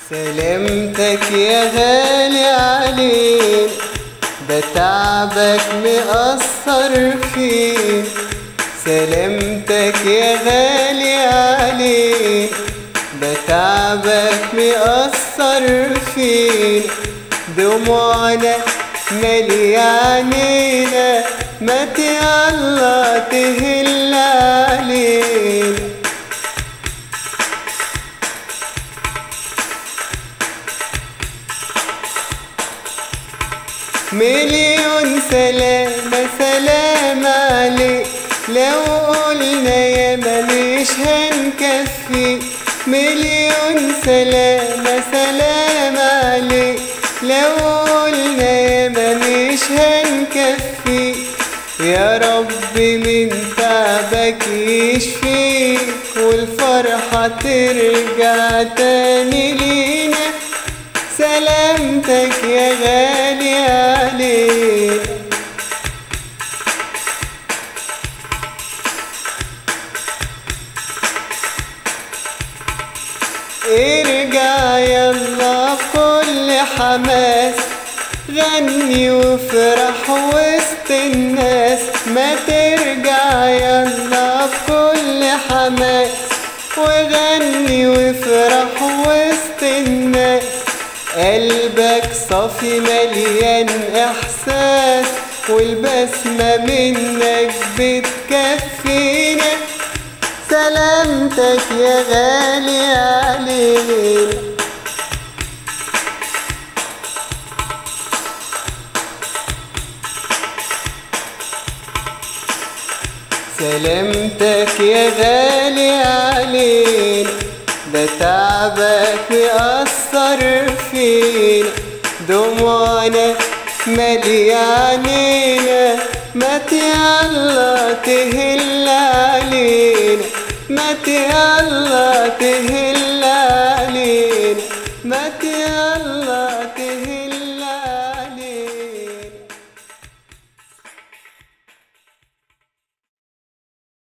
سلامتك يا غالي علينا، ده تعبك مأثر فينا. سلامتك يا غالي علينا، ده تعبك مأثر فينا. دموعنا مالية عينينا، ما يالله تهل علينا. مليون سلامة سلام عليك، لو قلنا ياما مش هنكفي. مليون سلامة سلام عليك، لو قلنا ياما مش هنكفي. يا رب من تعبك يشفيك، والفرحة ترجع تاني لينا. سلامتك يا غالي علينا. ارجع يلا بكل حماس، غني وافرح وسط الناس. ما ترجع يلا بكل حماس، وغني وافرح وسط الناس. قلبك صافي مليان احساس، والبسمة منك بتكفينا. سلامتك يا غالي علينا. سلامتك يا غالي علينا، ده تعبك مأثر فينا. دموعنا مالية عينينا، ما يالله تهل علينا. ما يالله تهل علينا. ما يالله